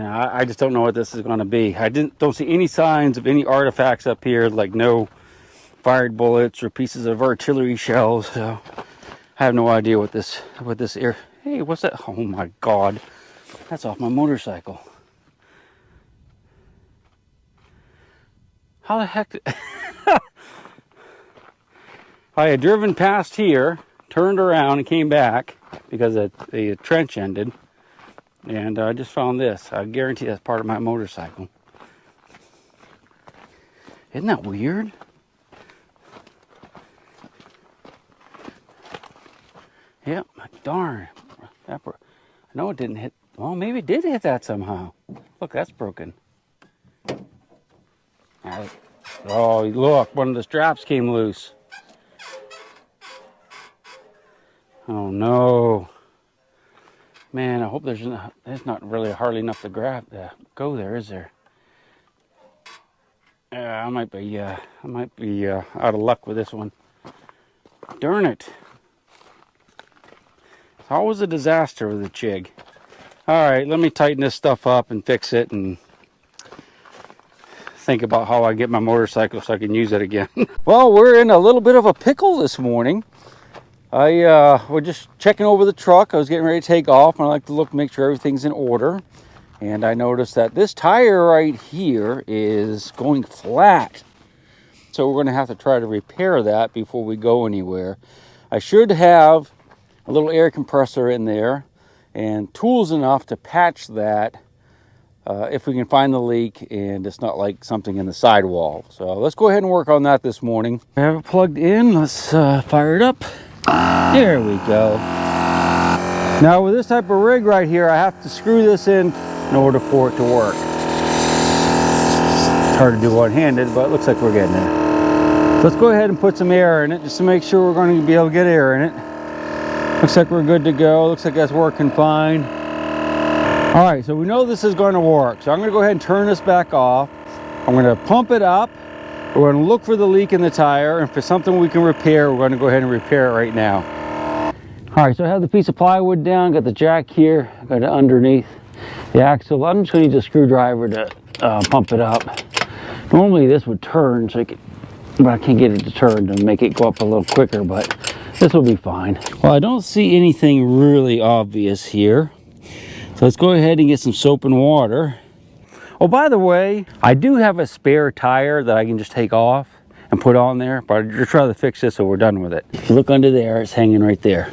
I just don't know what this is going to be. I don't see any signs of any artifacts up here, like no fired bullets or pieces of artillery shells. So I have no idea what this air. Hey, what's that? Oh my God, that's off my motorcycle. How the heck? I had driven past here, turned around, and came back because the trench ended, and I just found this. I guarantee that's part of my motorcycle. Isn't that weird? Yep, darn. I know it didn't hit. Well, maybe it did hit that somehow. Look, that's broken. Oh, look, one of the straps came loose. Oh no. Man, I hope there's not really hardly enough to go there, is there? I might be out of luck with this one. Darn it. It's always a disaster with a Chig. All right, let me tighten this stuff up and fix it and think about how I get my motorcycle so I can use it again. Well, we're in a little bit of a pickle this morning. We're just checking over the truck. I was getting ready to take off, and I like to make sure everything's in order. And I noticed that this tire right here is going flat. So we're going to have to try to repair that before we go anywhere. I should have a little air compressor in there and tools enough to patch that if we can find the leak and it's not like something in the sidewall. So let's go ahead and work on that this morning. I have it plugged in. Let's fire it up. There we go. Now with this type of rig right here, I have to screw this in order for it to work. It's hard to do one-handed, but it looks like we're getting there. So let's go ahead and put some air in it just to make sure we're going to be able to get air in it. Looks like we're good to go. Looks like that's working fine. All right, so we know this is going to work. So I'm going to go ahead and turn this back off. I'm going to pump it up. We're going to look for the leak in the tire, and if it's something we can repair, we're going to go ahead and repair it right now. All right, so I have the piece of plywood down, got the jack here, got it underneath the axle. I'm just going to use a screwdriver to pump it up. Normally this would turn, but I can't get it to turn to make it go up a little quicker, but this will be fine. Well, I don't see anything really obvious here. So let's go ahead and get some soap and water. Oh, by the way, I do have a spare tire that I can just take off and put on there, but I'd just rather fix this so we're done with it. If you look under there, it's hanging right there.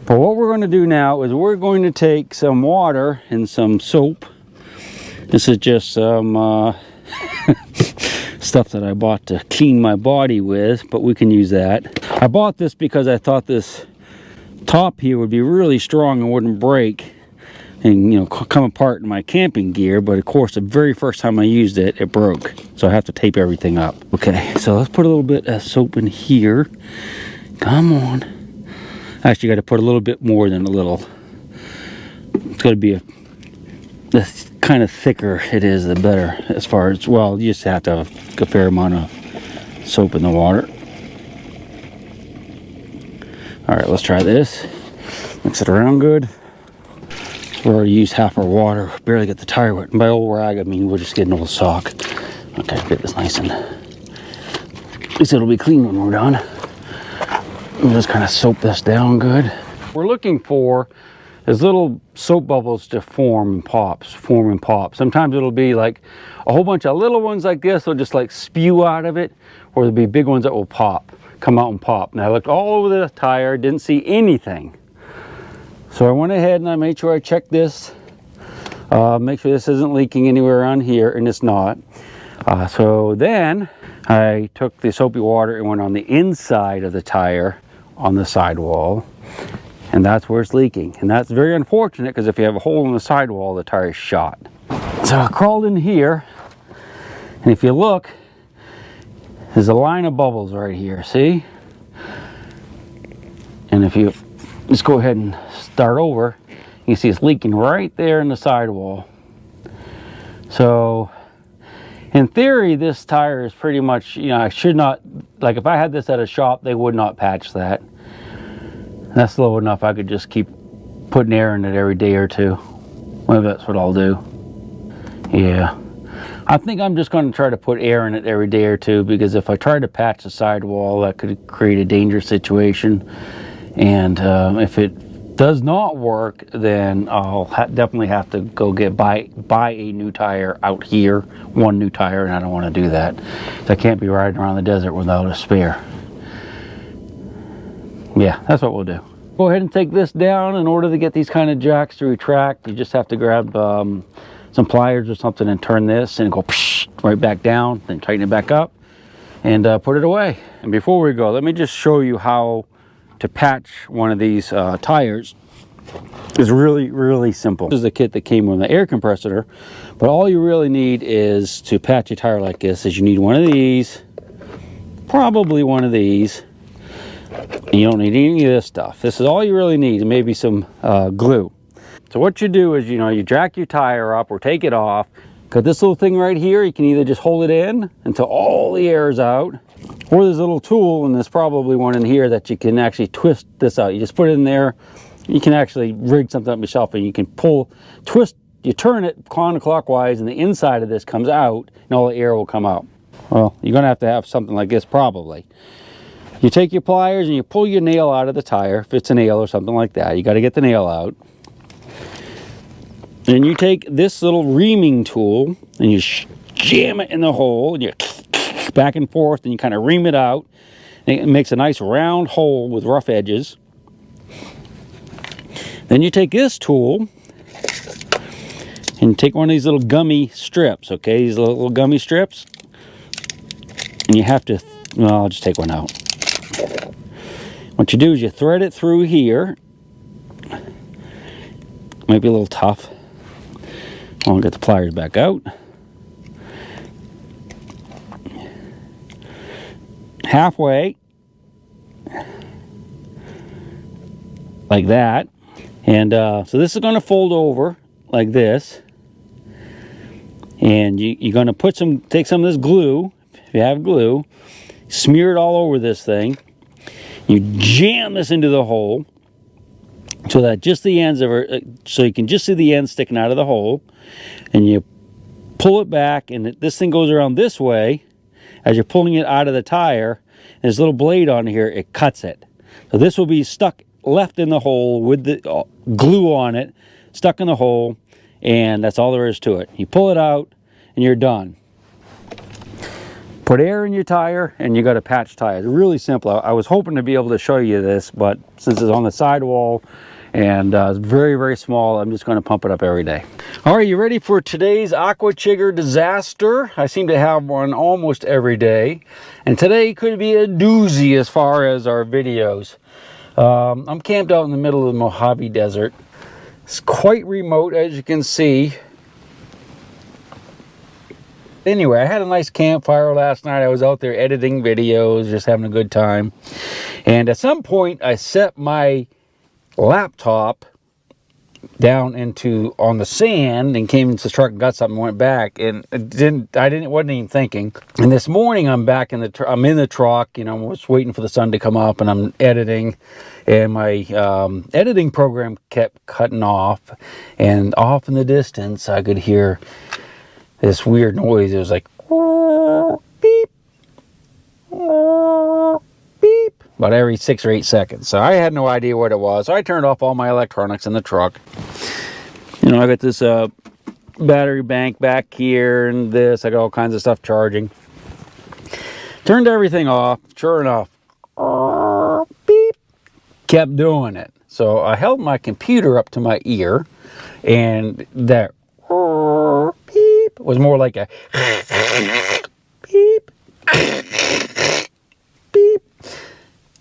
But what we're going to do now is we're going to take some water and some soap. This is just some stuff that I bought to clean my body with, but we can use that. I bought this because I thought this top here would be really strong and wouldn't break and come apart in my camping gear, but of course the very first time I used it, it broke, so I have to tape everything up. Okay, so let's put a little bit of soap in here. Come on. Actually got to put a little bit more than a little. It's got to be the kind of thicker it is, the better, as far as, well, you just have to have a fair amount of soap in the water. All right, let's try this. Mix it around good. We already used half our water, barely get the tire wet. And by old rag, I mean we'll just get an old sock. Okay, get this nice and, at least it'll be clean when we're done. We'll just kind of soap this down good. What we're looking for is little soap bubbles to form and pop. Sometimes it'll be like a whole bunch of little ones like this, they'll just like spew out of it, or there'll be big ones that will come out and pop. Now I looked all over the tire, didn't see anything. So I went ahead and I made sure I checked this, make sure this isn't leaking anywhere around here, and it's not. So then I took the soapy water and went on the inside of the tire on the sidewall, and that's where it's leaking. And that's very unfortunate because if you have a hole in the sidewall, the tire is shot. So I crawled in here, and if you look, there's a line of bubbles right here, see? And if you just go ahead and start over, you see it's leaking right there in the sidewall. So in theory, this tire is pretty much, I should not, like if I had this at a shop, they would not patch that. That's low enough I could just keep putting air in it every day or two. Maybe that's what I'll do. Yeah. I think I'm just going to try to put air in it every day or two, because if I try to patch the sidewall, that could create a dangerous situation. And if it does not work, then I'll definitely have to go buy a new tire out here, one new tire, and I don't want to do that. So I can't be riding around the desert without a spare. Yeah, that's what we'll do. Go ahead and take this down. In order to get these kind of jacks to retract, you just have to grab some pliers or something and turn this and go right back down, then tighten it back up and put it away. And before we go, let me just show you how to patch one of these tires. It's really simple. This is the kit that came with the air compressor, but all you really need is to patch a tire like this is you need one of these, probably one of these. And you don't need any of this stuff. This is all you really need, and maybe some glue. So what you do is, you jack your tire up or take it off. Got this little thing right here. You can either just hold it in until all the air is out, or there's a little tool, and there's probably one in here that you can actually twist this out. You just put it in there. You can actually rig something up yourself, and you can twist, you turn it counterclockwise, and the inside of this comes out, and all the air will come out. Well, you're gonna have to have something like this probably. You take your pliers and you pull your nail out of the tire, if it's a nail or something like that. You got to get the nail out. And you take this little reaming tool and you jam it in the hole, and you back and forth, and you kind of ream it out. And it makes a nice round hole with rough edges. Then you take this tool and take one of these little gummy strips, okay? These little gummy strips. And you have to, well, I'll just take one out. What you do is you thread it through here. Might be a little tough. I'll get the pliers back out. Halfway. Like that. And so this is going to fold over like this. And you're going to take some of this glue, if you have glue, smear it all over this thing. You jam this into the hole so that just the ends of it, so you can just see the ends sticking out of the hole, and you pull it back, and this thing goes around this way as you're pulling it out of the tire. And this little blade on here, it cuts it. So this will be left in the hole with the glue on it, stuck in the hole, and that's all there is to it. You pull it out and you're done. Put air in your tire, and you got a patch tire. It's really simple. I was hoping to be able to show you this, but since it's on the sidewall and it's very small, I'm just going to pump it up every day. All right, you ready for today's Aquachigger disaster? I seem to have one almost every day, and today could be a doozy as far as our videos. I'm camped out in the middle of the Mojave Desert. It's quite remote, as you can see. Anyway, I had a nice campfire last night. I was out there editing videos, just having a good time. And at some point, I set my laptop down on the sand and came into the truck and got something and went back. And wasn't even thinking. And this morning, I'm in the truck, I'm just waiting for the sun to come up, and I'm editing. And my editing program kept cutting off. And off in the distance, I could hear this weird noise. It was like beep, beep, about every 6 or 8 seconds. So I had no idea what it was. So I turned off all my electronics in the truck. I got this battery bank back here, and I got all kinds of stuff charging. Turned everything off. Sure enough, beep, kept doing it. So I held my computer up to my ear, and that beep was more like a beep, beep.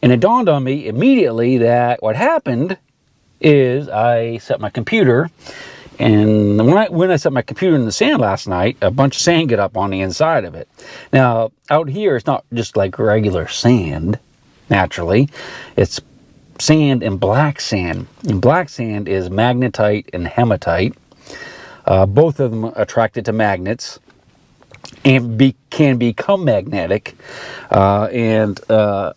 And it dawned on me immediately that what happened is I set my computer, and when I set my computer in the sand last night, a bunch of sand got up on the inside of it. Now, out here, it's not just like regular sand, naturally. It's sand and black sand. And black sand is magnetite and hematite. Both of them attracted to magnets and can become magnetic. I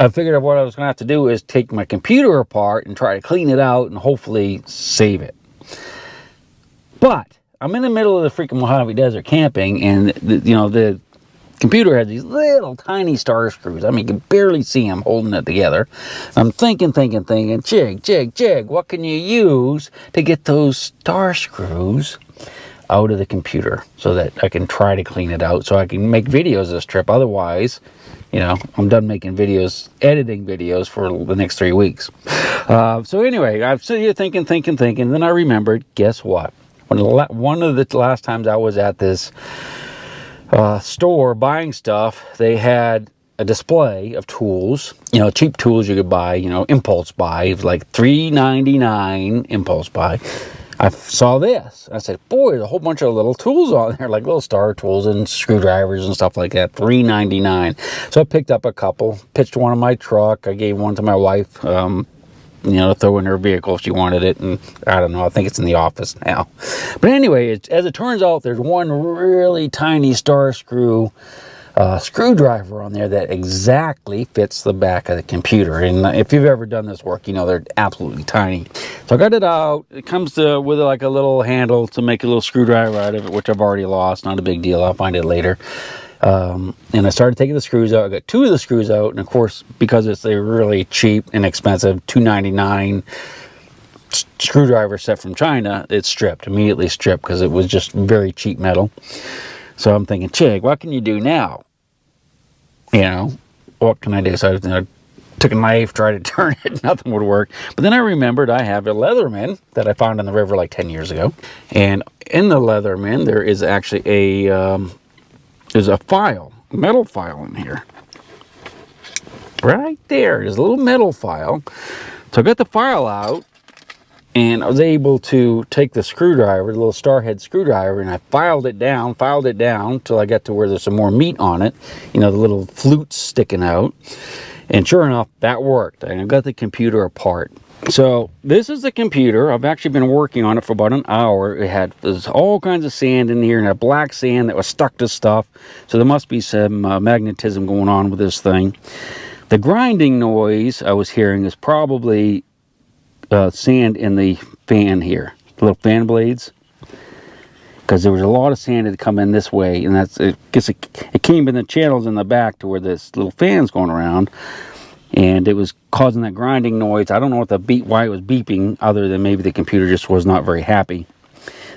figured out what I was going to have to do is take my computer apart and try to clean it out and hopefully save it. But I'm in the middle of the freaking Mojave Desert camping, and the computer has these little tiny star screws. I mean, you can barely see them holding it together. I'm thinking, Chig, what can you use to get those star screws out of the computer so that I can try to clean it out so I can make videos this trip? Otherwise, I'm done making videos, editing videos for the next 3 weeks. So anyway, I'm sitting here thinking. Then I remembered, guess what? One of the last times I was at this store buying stuff, they had a display of tools, cheap tools you could buy, impulse buy, like $3.99 impulse buy. I saw this. I said, boy, there's a whole bunch of little tools on there, like little star tools and screwdrivers and stuff like that, $3.99. So I picked up a couple, pitched one in my truck. I gave one to my wife, to throw in her vehicle if she wanted it. And I don't know, I think it's in the office now. But anyway, as it turns out, there's one really tiny star screwdriver on there that exactly fits the back of the computer. And if you've ever done this work, they're absolutely tiny. So I got it out. It comes with like a little handle to make a little screwdriver out of it, which I've already lost. Not a big deal. I'll find it later. And I started taking the screws out. I got 2 of the screws out, and of course, because it's a really cheap and expensive $2.99 screwdriver set from China, it's immediately stripped, because it was just very cheap metal. So I'm thinking, Chig, what can you do now? What can I do? So I took a knife, tried to turn it, nothing would work. But then I remembered I have a Leatherman that I found in the river like 10 years ago. And in the Leatherman, there is actually there's a metal file in here. Right there, there's a little metal file. So I got the file out, and I was able to take the screwdriver, the little star head screwdriver, and I filed it down till I got to where there's some more meat on it. The little flutes sticking out. And sure enough, that worked. And I got the computer apart. So this is the computer. I've actually been working on it for about an hour. There's all kinds of sand in here, and that black sand that was stuck to stuff. So there must be some magnetism going on with this thing. The grinding noise I was hearing is probably sand in the fan here, the little fan blades, because there was a lot of sand that had come in this way, and it came in the channels in the back to where this little fan's going around, and it was causing that grinding noise. I don't know why it was beeping, other than maybe the computer just was not very happy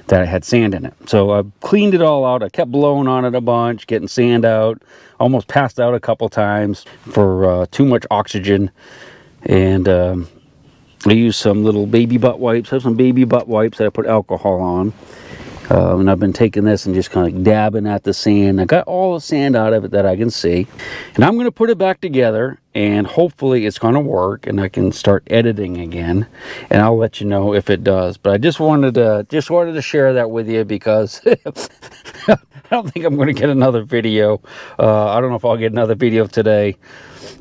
that it had sand in it. So I cleaned it all out. I kept blowing on it a bunch, getting sand out, almost passed out a couple times for too much oxygen, and I used some little baby butt wipes. I have some baby butt wipes that I put alcohol on. And I've been taking this and just kind of dabbing at the sand. I got all the sand out of it that I can see. And I'm going to put it back together, and hopefully it's going to work and I can start editing again. And I'll let you know if it does. But I just wanted to share that with you, because I don't think I'm going to get another video. I don't know if I'll get another video today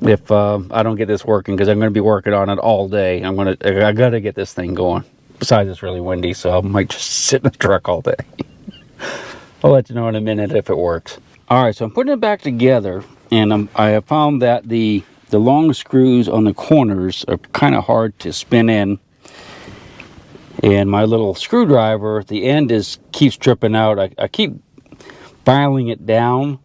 if I don't get this working, because I'm going to be working on it all day. I got to get this thing going. Besides, it's really windy, so I might just sit in the truck all day. I'll let you know in a minute if it works. All right, so I'm putting it back together, and I have found that the long screws on the corners are kind of hard to spin in. And my little screwdriver at the end keeps tripping out. I keep filing it down,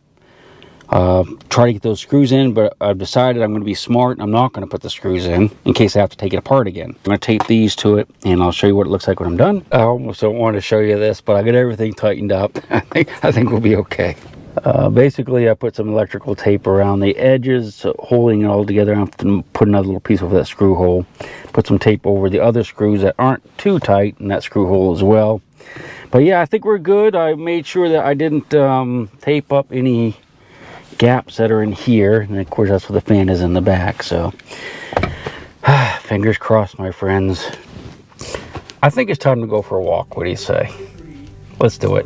try to get those screws in, but I've decided I'm going to be smart. I'm not going to put the screws in case I have to take it apart again. I'm going to tape these to it, and I'll show you what it looks like when I'm done. I almost don't want to show you this, but I got everything tightened up. I think we'll be okay. Basically, I put some electrical tape around the edges, holding it all together. I have to put another little piece over that screw hole. Put some tape over the other screws that aren't too tight in that screw hole as well. But yeah, I think we're good. I made sure that I didn't tape up any gaps that are in here, and of course that's where the fan is in the back. So fingers crossed, my friends. I think it's time to go for a walk. What do you say? Let's do it.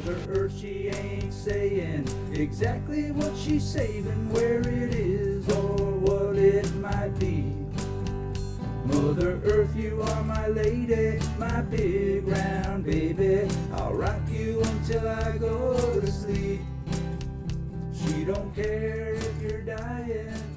She ain't saying exactly what she's saving, where it is or what it might be. Mother Earth, you are my lady, my big round baby. I'll rock you until I go to sleep. She don't care if you're dying.